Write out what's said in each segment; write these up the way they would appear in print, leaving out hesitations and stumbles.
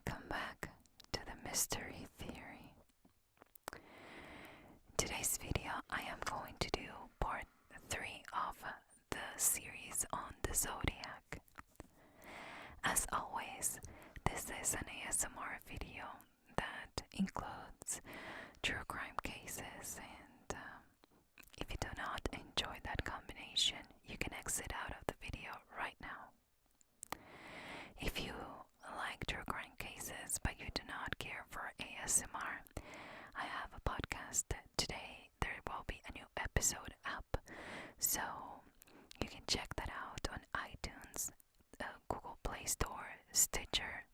Welcome back to the Mystery Theory. In today's video, I am going to do part 3 of the series on the Zodiac. As always, this is an ASMR video that includes true crime cases, and if you do not enjoy that combination, you can exit out of the video right now. If you like true crime cases but you do not care for ASMR, I have a podcast today. There will be a new episode up, so you can check that out on iTunes, Google Play Store, Stitcher,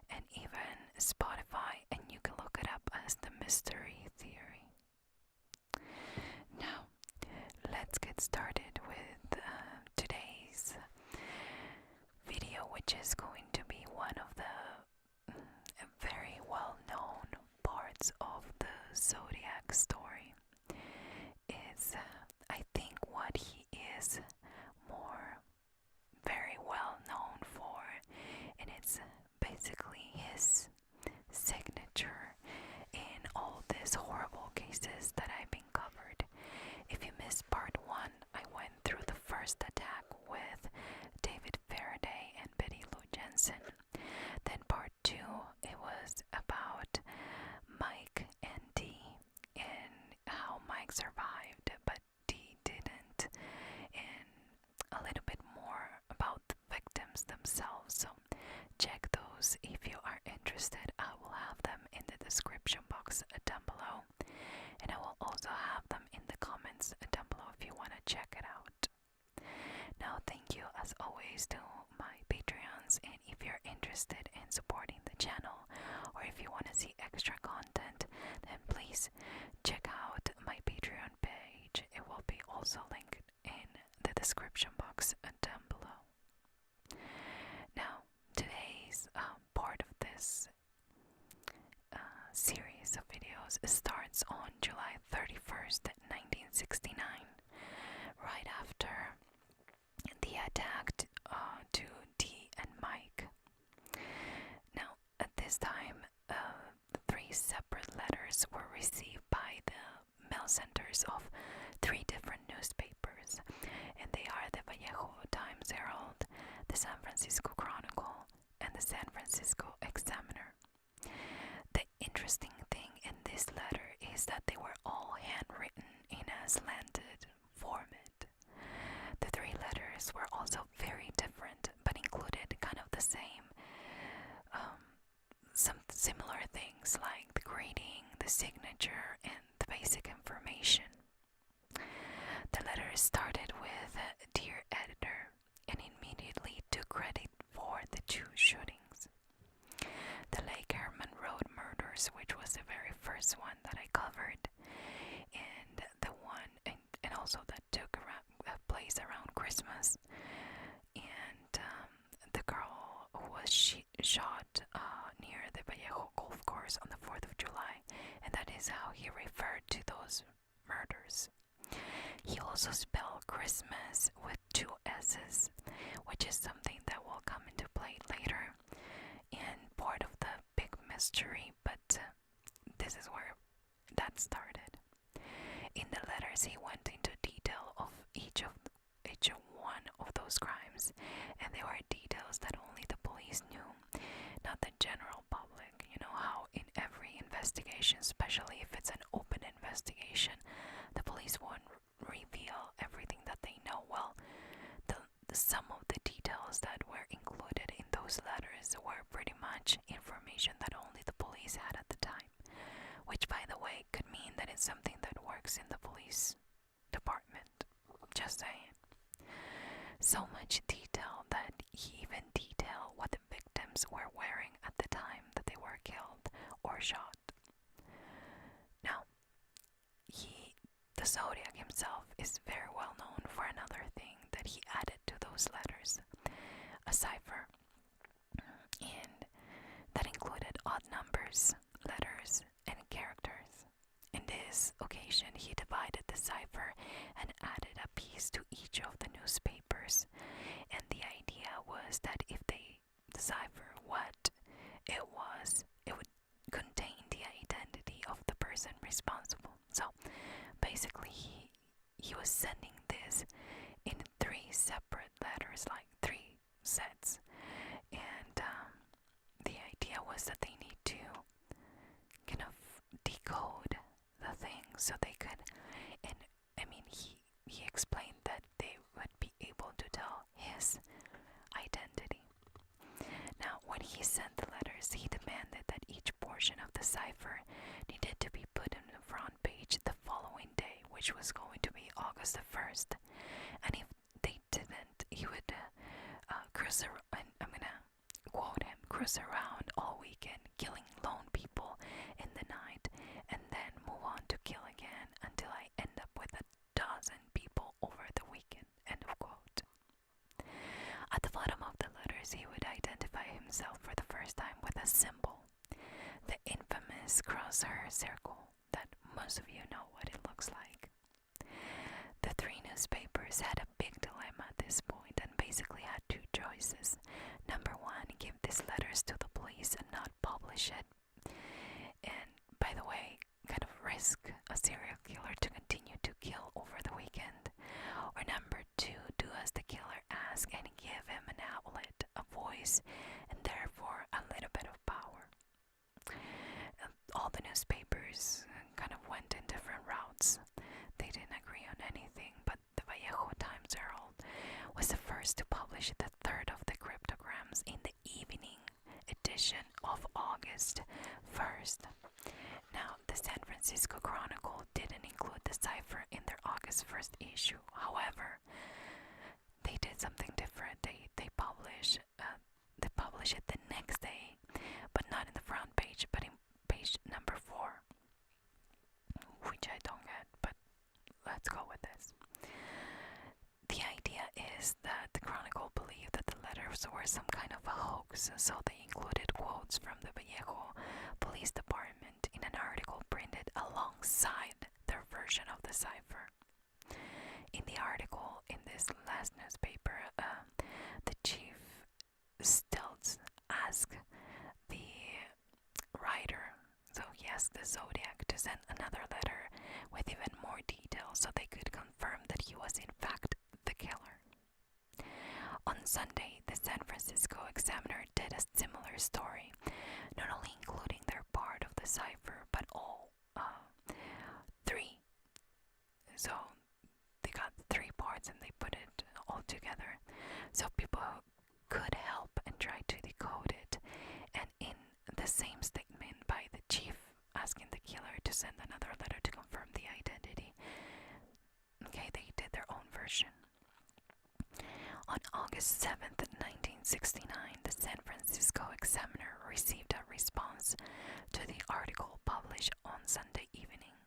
and even Spotify, and you can look it up as the Mystery Theory. Now, let's get started with today's video, which is going to be one of the very well-known parts of the Zodiac story. Is I think what he is more very well known for, and it's basically his signature in all these horrible cases that I've been covered. If you missed part 1, I went through the first attack with David Faraday and Betty Lou Jensen. Then part 2, it was about Mike and Dee and how Mike survived but Dee didn't, and a little bit more about the victims themselves. So check those if you are interested. I will have them in the description box down below, and I will also have them in the comments down below if you want to check it out. Now, thank you as always to my Patreons, and if you're interested in supporting the channel, or if you want to see extra content, then please check out my Patreon page. It will be also linked in the description box down below. Now, today's part of this series of videos starts on July 31st, 1969, right after the attack to Dee and Mike. Now, at this time, 3 separate letters were received by the mail centers of 3 different newspapers, and they are the Vallejo Times-Herald, the San Francisco Chronicle, and the San Francisco Examiner. The interesting thing in this letter is that they were all handwritten in a slanted format. The 3 letters were also very different, but included kind of the same, some similar things like the grading, the signature, and the basic information. The letter started with "Dear Editor," and immediately took credit for the 2 shootings. The Lake Herman Road murders, which was the very first one that I covered, and the one, and also that took place around Christmas, and the girl who was shot near the Vallejo golf course on the 4th of July, and that is how he referred to those murders. He also spelled Christmas with 2 S's, which is something that will come into play later and part of the big mystery, but this is where that started. In the letters, he went into detail of each one of those crimes, and they were details that only the police knew, not the general public. You know how in every investigation, especially if it's an open investigation, the police won't reveal everything that they know. Well, some of the details that were included in those letters were pretty much information that only the police had at the time, which, by the way, could mean that it's something that works in the police department. Just saying. So much detail that he even detailed what the victims were wearing at the time that they were killed or shot. Now, the Zodiac himself is very well known for another thing that he added to those letters, a cipher, and that included odd numbers, letters, and characters. In this occasion, he divided the cipher and added a piece to each of the newspapers, and the idea was that if they decipher what it was, person responsible. So basically, he was sending this in 3 separate letters, like 3 sets, and the idea was that they need to kind of decode the thing so they could. And I mean, he explained that they would be able to tell his identity. Now, when he sent the letters, he demanded that each portion of the cipher needed to be put on the front page the following day, which was going to be August the 1st. And if they didn't, he would cruise around, and I'm gonna quote him, cruise around all weekend, killing lone people in the night, and then move on to kill again until I end up with 12 people over the weekend. End of quote. At the bottom of the letters, he would identify himself for the first time with a symbol, the infamous crosshair circle that most of you know what it looks like. The 3 newspapers had a big dilemma at this point and basically had 2 choices. Number 1, give these letters to the police and not publish it. And by the way, kind of risk a serial killer to continue to kill over the weekend. Or number 2, do as the killer asks and give him an outlet, a voice, and therefore a little bit of power. All the newspapers kind of went in different routes. They didn't agree on anything, but the Vallejo Times Herald was the first to publish the 3rd of the cryptograms in the evening edition of August 1st. Now, the San Francisco Chronicle didn't include the cipher in their August 1st issue. However, they did something different. They publish it the next day, but not in the front page, but in page number 4, which I don't get, but let's go with this. The idea is that the Chronicle believed that the letters were some kind of a hoax, so they included quotes from the Vallejo Police Department in an article printed alongside their version of the cipher. In the article, in this last newspaper, the chief Stilts asked the writer, so he asked the Zodiac to send another letter with even more details so they could confirm that he was in fact the killer. On Sunday, the San Francisco Examiner did a similar story, not only including their part of the cipher, but all 3. So they got 3 parts and they put it all together so people could help and try to decode it. And in the same statement by the chief asking the killer to send another letter to confirm the identity, okay, they did their own version. On August 7th, 1969, the San Francisco Examiner received a response to the article published on Sunday evening.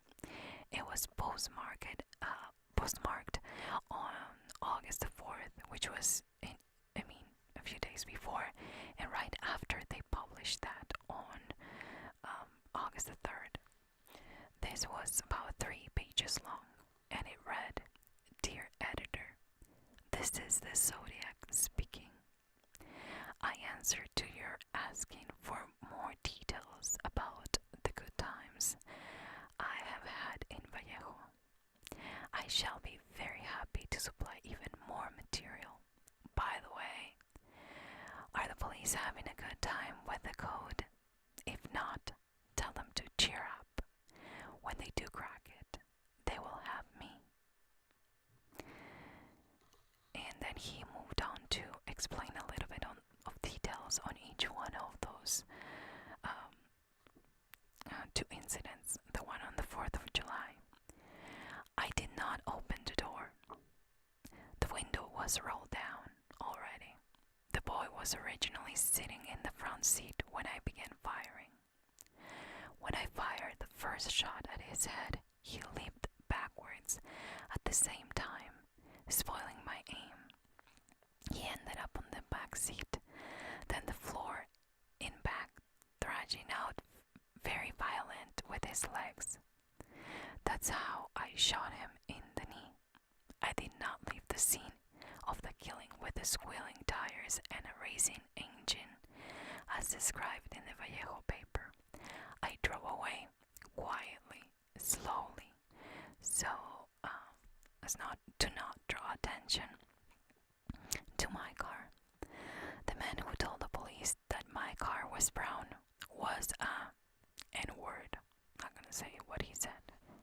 It was postmarked on August the 4th, which was a few days before, and right after they published that on August the 3rd. This was about 3 pages long, and it read, "Dear Editor, this is the Zodiac speaking. I answer to your asking for more details about the good times I have had in Vallejo. I shall be very happy to supply even more material. By the way, are the police having a good time with the code? If not, tell them to cheer up. When they do crack it, they will have me." And then he moved on to explain a little bit of details on each one of those 2 incidents. The one on the 4th of July. "I did not open the door. The window was rolled down already. The boy was originally sitting in the front seat when I began firing. When I fired the first shot at his head, he leaped backwards at the same time, spoiling my aim. He ended up on the back seat, then the floor in back, thrashing out very violent with his legs. That's how I shot him in the knee. I did not leave the scene of the killing with the squealing tires and a racing engine, as described in the Vallejo paper. I drove away quietly as not to not draw attention to my car. The man who told the police that my car was brown was a N-word. Not gonna say what he said.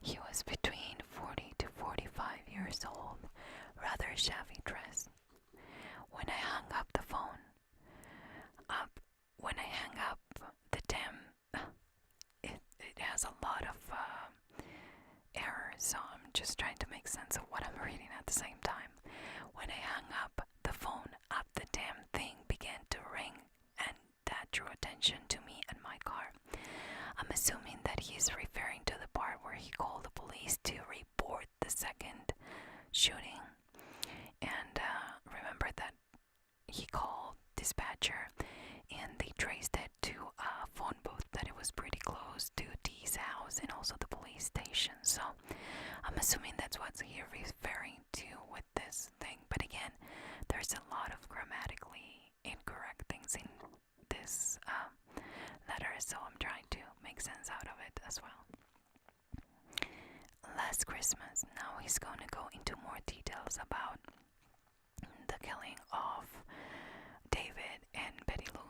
He was between 40 to 45 years old, rather shabby dress. When I hung up the phone, the damn, it has a lot of errors, so I'm just trying to make sense of what I'm reading at the same time. When I hung up the phone, the damn thing began to ring, and that drew attention to me and my car. I'm assuming that he's referring to the part where he called the police to report the second shooting. And remember that he called dispatcher and they traced it to a phone booth that it was pretty close to Dee's house and also the police station. So I'm assuming that's what he's referring to with this thing. But again, there's a lot of grammatically incorrect things in this letter, so I'm trying to make sense out of it as well. Last Christmas, now he's going to go into more details about the killing of David and Betty Lou.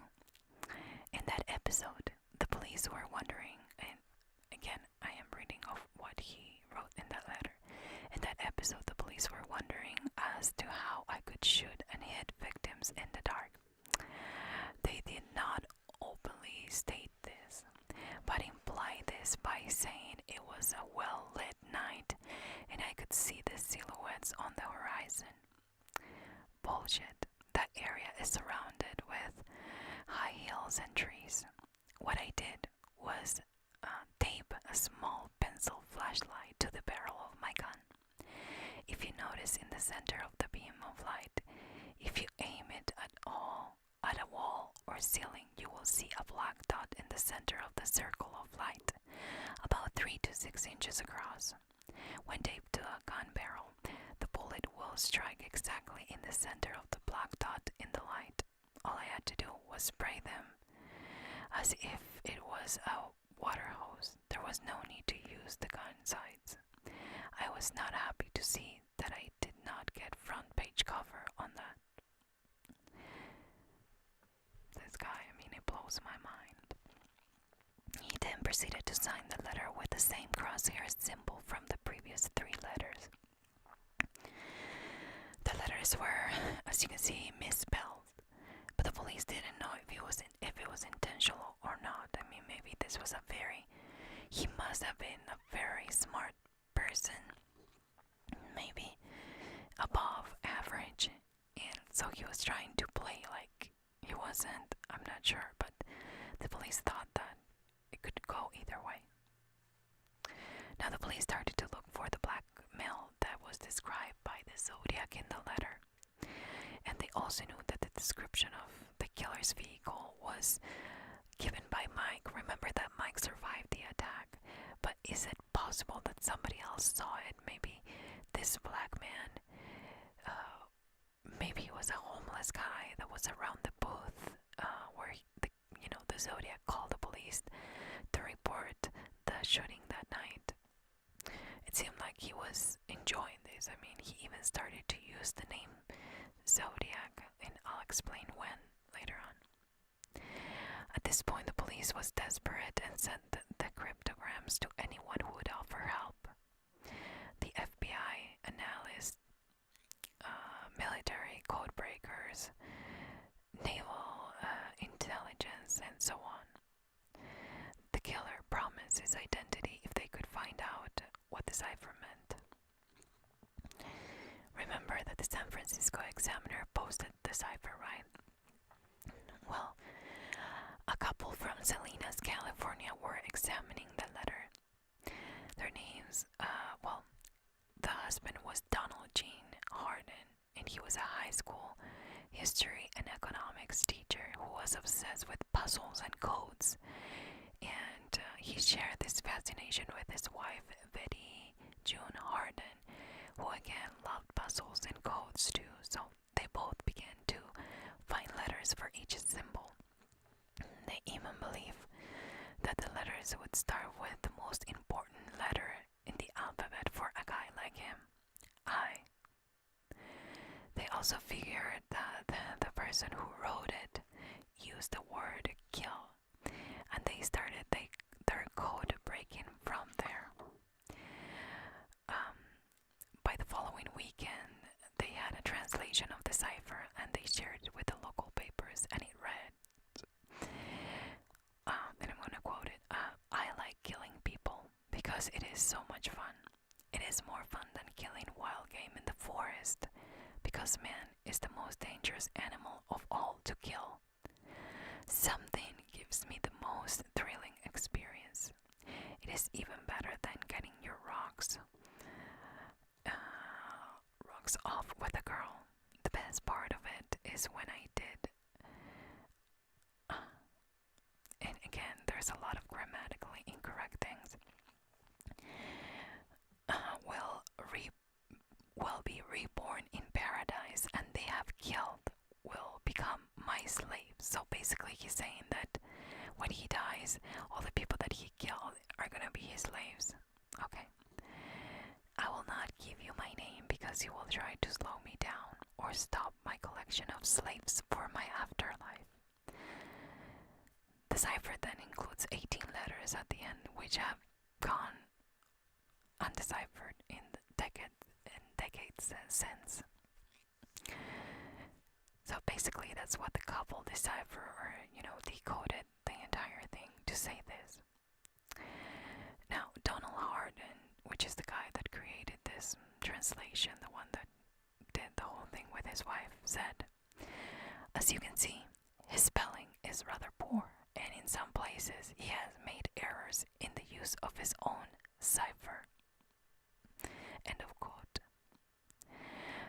In that episode, the police were wondering, and again, I am reading off what he wrote in that letter. In that episode, the police were wondering as to how I could shoot and hit victims in the dark. They did not openly state this, but implied this by saying it was a well-lit night and I could see the silhouettes on the horizon. Bullshit. That area is surrounded with high hills and trees. What I did was tape a small pencil flashlight to the barrel of my gun. If you notice in the center of the beam of light, if you aim it at a wall or ceiling, you will see a black dot in the center of the circle of light, about 3 to 6 inches across. When taped to a gun barrel, the bullet will strike exactly in the center of the black dot in the light. All I had to do was spray them as if it was a water hose. There was no need to use the gun sights. I was not happy to see that I did not get front page cover on that. This guy, it blows my mind. He then proceeded to sign the letter with the same crosshair symbol from the previous 3 letters. The letters were, as you can see, misspelled, but the police didn't know if it was intentional or not. Maybe this was he must have been a very smart person, maybe above average, and so he was trying to play like he wasn't. I'm not sure, but the police thought that it could go either way. Now the police started to look for the black male that was described by the Zodiac in the letter, and they also knew that the description of the killer's vehicle was given by Mike. Remember that Mike survived the attack, but is it possible that somebody else saw it? Maybe this black man, maybe he was a homeless guy that was around the booth where the Zodiac called the police to report the shooting that night. It seemed like he was enjoying this. He even started to use the name Zodiac, and I'll explain when later on. At this point, the police was desperate and sent the cryptograms to anyone who would offer help. The FBI analysts, military code breakers, naval intelligence, and so on. The killer promised his identity if they could find out what the cipher meant. Remember that the San Francisco Examiner posted the cipher, right? Well, a couple from Salinas, California were examining the letter. Their names, the husband was Donald Gene Harden, and he was a high school history and economics teacher who was obsessed with puzzles and codes. And he shared this fascination with his wife, Betty June Harden, who again loved puzzles and codes too. So they both began to find letters for each symbol. They even believe that the letters would start with the most important letter in the alphabet for a guy like him, I. also figured that the person who wrote it used the word kill, and they started their code breaking from there. By the following weekend, they had a translation of the cipher and they shared it with the local papers, and it read, and I'm going to quote it, "I like killing people because it is so much fun. It is more fun than killing wild game in the forest, because man is the most dangerous animal of all to kill. Something gives me the most thrilling experience. It is even better than getting your rocks off with a girl. The best part of it is when I did." And again, there's a lot of grammatically incorrect things. Will be reborn in paradise, and they have killed will become my slaves. So basically he's saying that when he dies, all the people that he killed are gonna be his slaves. Okay. "I will not give you my name because you will try to slow me down or stop my collection of slaves for my afterlife." The cipher then includes 18 letters at the end, which have gone undeciphered in decades since. So basically that's what the couple deciphered, or decoded the entire thing to say this. Now, Donald Hardin, which is the guy that created this translation, the one that did the whole thing with his wife, said, "As you can see, his spelling is rather poor, and in some places he has made errors in the use of his own cipher." End of quote.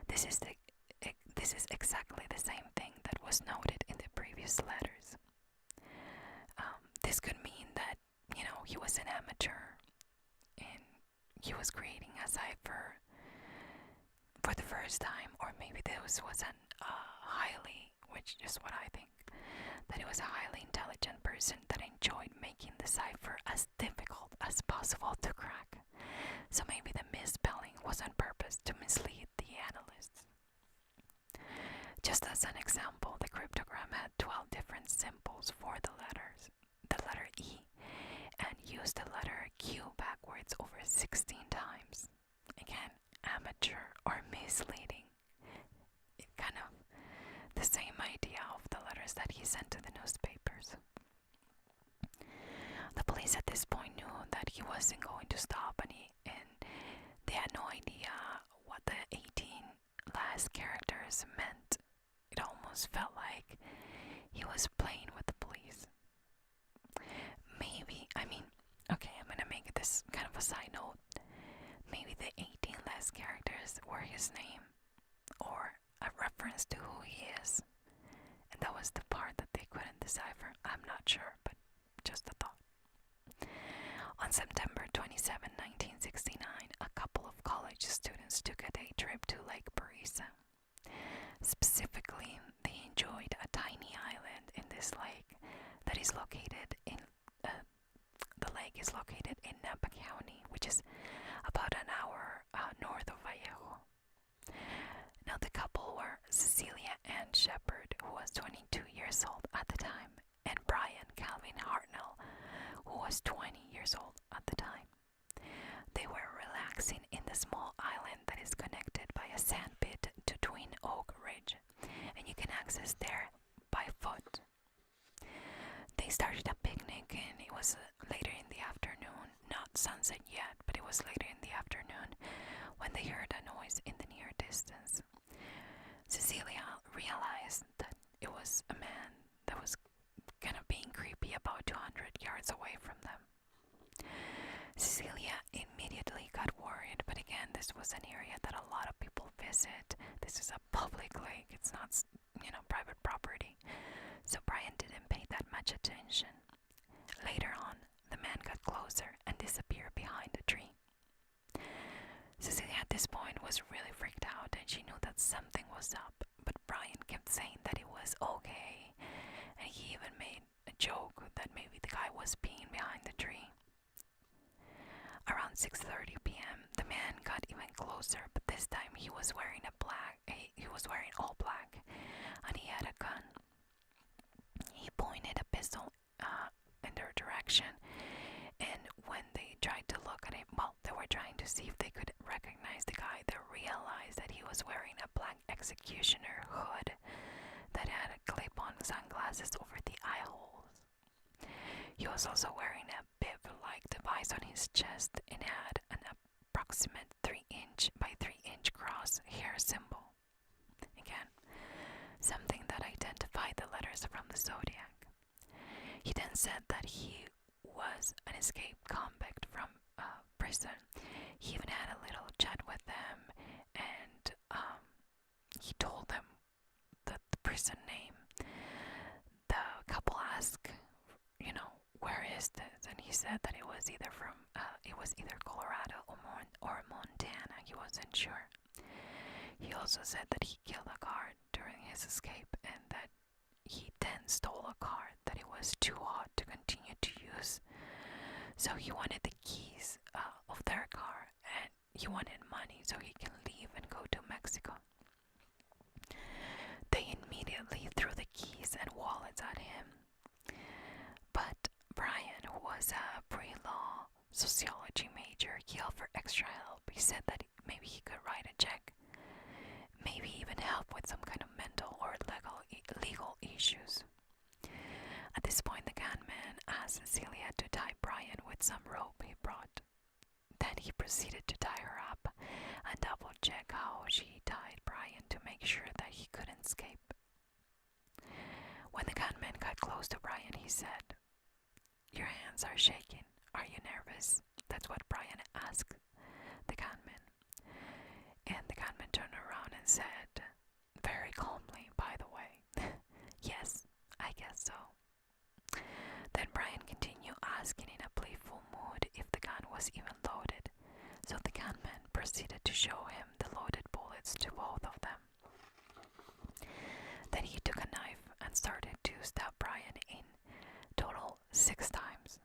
This is exactly the same thing that was noted in the previous letters. This could mean that, he was an amateur and he was creating a cipher for the first time, or maybe this was which is what I think, that it was a highly intelligent person that enjoyed making the cipher as difficult as possible to crack. So maybe the misspelling was on purpose to mislead the analysts. Just as an example, the cryptogram had 12 different symbols for the letters, the letter E, and used the letter Q backwards over 16 times. Again, amateur or misleading. It kind of the same idea of the letters that he sent to the newspapers. The police at this point knew that he wasn't going to stop, and they had no idea what the 18 last characters meant. It almost felt like he was playing with the police. Maybe, okay, I'm gonna make this kind of a side note. Maybe the 18 last characters were his name, or a reference to who he is, and that was the part that they couldn't decipher. I'm not sure, but just a thought. On September 27, 1969, a couple of college students took a day trip to Lake Berisa. Specifically, they enjoyed a tiny island in this lake that is located in the lake is located in Napa County, which is about an hour north of Vallejo. Now, the couple were Cecilia Ann Shepard, who was 22 years old at the time, and Brian Calvin Hartnell, who was 20 years old at the time. They were relaxing in the small island that is connected by a sandpit to Twin Oak Ridge, and you can access there by foot. They started a picnic, and it was later in the afternoon, not sunset yet, but it was later in the afternoon, when they heard a noise in the near distance. Cecilia realized that it was a man that was kind of being creepy about 200 yards away from them. Cecilia immediately got worried, but again, this was an area that a lot of people visit. This is a public lake, it's not, private property. So Brian didn't pay that much attention. Later on, the man got closer and disappeared behind a tree. Cecilia at this point was really freaked out, and she knew that something was up, but Brian kept saying that it was okay, and he even made a joke that maybe the guy was peeing behind the tree. Around 6:30 p.m., the man got even closer, but This time he was wearing all black, and he had a gun. He pointed a pistol in their direction, and when they tried to look at him, well, they were trying to see if they could recognize the guy. They realized that he was wearing a black executioner hood that had clip-on sunglasses over the eye holes. He was also wearing a bib-like device on his chest and had an approximate 3-inch by 3-inch cross hair symbol. Again, something that identified the letters from the Zodiac. He then said that he was an escaped convict from prison. He even had a little chat with them, and he told them the prison name. The couple asked, where is this? And he said that it was either Colorado or Montana. He wasn't sure. He also said that he killed a guard during his escape, and that he then stole a car that it was too hot to continue to use. So he wanted the keys of their car, and he wanted money so he can leave and go to Mexico. They immediately threw the keys and wallets at him. But Brian, who was a pre-law sociology major, he offered extra help. He said that maybe he could write a check, maybe even help with some kind of mental or legal issues. At this point, the gunman asked Cecilia to tie Brian with some rope he brought. Then he proceeded to tie her up and double-check how she tied Brian to make sure that he couldn't escape. When the gunman got close to Brian, he said, "Your hands are shaking. Are you nervous?" That's what Brian asked the gunman. And the gunman turned around and said, very calmly, by the way, "Yes, I guess so." Then Brian continued asking in a playful mood if the gun was even loaded. So the gunman proceeded to show him the loaded bullets to both of them. Then he took a knife and started to stab Brian in total 6 times.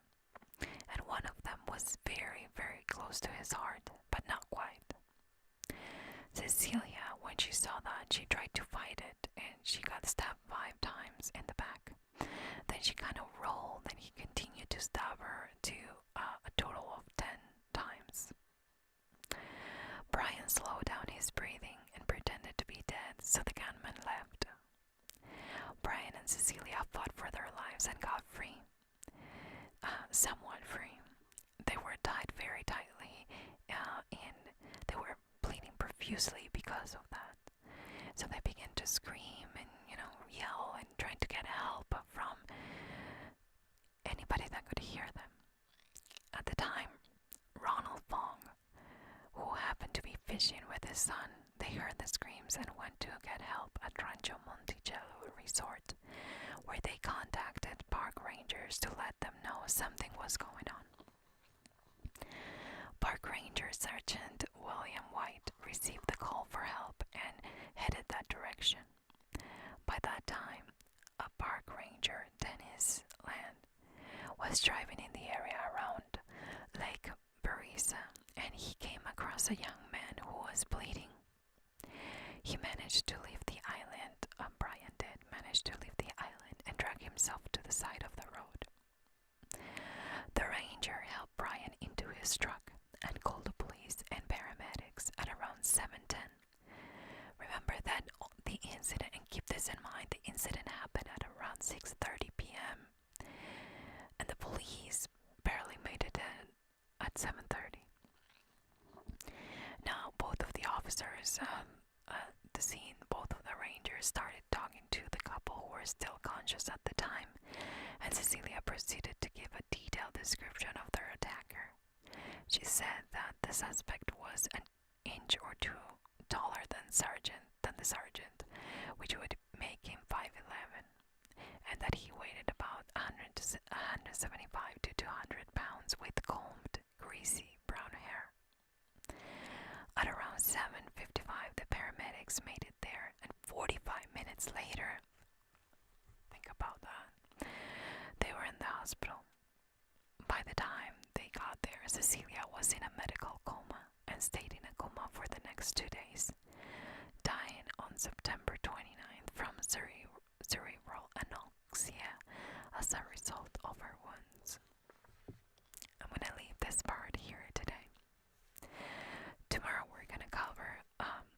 And one of them was very, very close to his heart, but not quite. Cecilia, when she saw that, she tried to fight it, and she got stabbed 5 times in the back. Then she kind of rolled, and he continued to stab her to a total of 10 times. Brian slowed down his breathing and pretended to be dead, so the gunman left. Brian and Cecilia fought for their lives and got free. Somewhat free. They were tied very tightly, and they were bleeding profusely because of that. So they began to scream and, yell and trying to get help from anybody that could hear them. At the time, Ronald Fong, who happened to be fishing with his son, they heard the screams and went to get help at Rancho Monticello Resort, where they contacted park rangers to let them know something was going on. Park Ranger Sergeant William White received the call for help and headed that direction. By that time, a park ranger, Dennis Land, was driving in the area around Lake Berisa, and he came across a young man who was bleeding. He managed to leave the island. Brian did manage to leave the island and drag himself to the side of the road. The ranger helped Brian into his truck and called the police and paramedics at around 7:10. Remember that the incident, and keep this in mind, the incident happened at around 6:30 p.m. and the police barely made it in at 7:30. Now, both of the officers at the scene, both of the rangers started talking to the couple who were still conscious at the time, and Cecilia proceeded to give a detailed description of their attacker. She said that the suspect was an inch or 2 taller than the sergeant, which would make him 5'11", and that he weighed about 175 to 200 pounds with combed, greasy brown hair. At around 7:55, the paramedics made it there, and 45 minutes later, think about that, they were in the hospital. By the time they got there, Cecilia was in a medical coma and stayed in a coma for the next next 2 days, dying on September 29th from cerebral anoxia as a result of her wounds. I'm gonna leave this part here today. Tomorrow we're gonna cover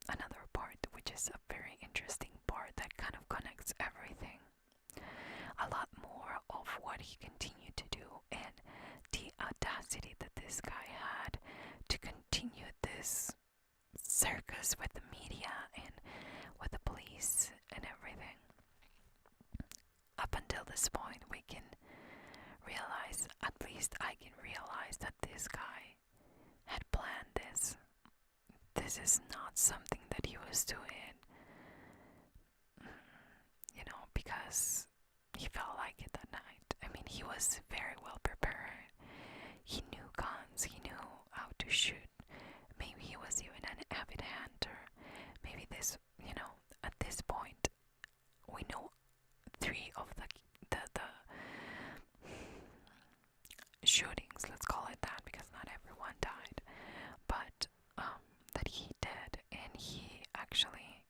another part, which is a very interesting part that kind of connects everything. A lot more of what he continued to do and the audacity that this guy had to continue this circus with the media and with the police and everything. Up until this point, we can realize, at least I can realize, that this guy had planned this. This is not something that he was doing, because he felt like it that night. I mean, he was very well prepared. He knew guns, he knew how to shoot. Maybe he was even an avid hunter. Maybe this, at this point, we know 3 of the shootings, let's call it that, because not everyone died, but that he did, and he actually,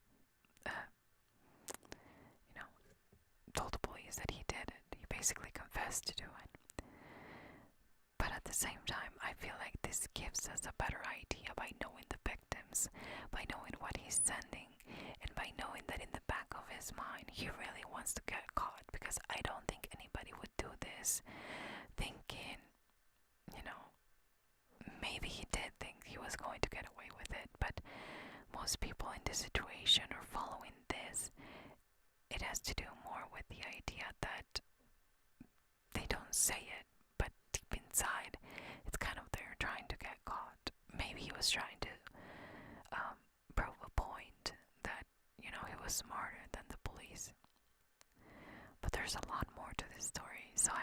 told the police that he did it. He basically confessed to do it. But at the same time, I feel like this gives us a better idea by knowing the victims, by knowing what he's sending, and by knowing that in the back of his mind, he really wants to get caught, because I don't think anybody would do this thinking, maybe he did think he was going to get away with it, but most people in this situation are following this. It has to do more with the idea that they don't say it, but deep inside, it's kind of they're trying to get caught. Maybe he was trying to prove a point that, he was smarter than the police. But there's a lot more to this story, so I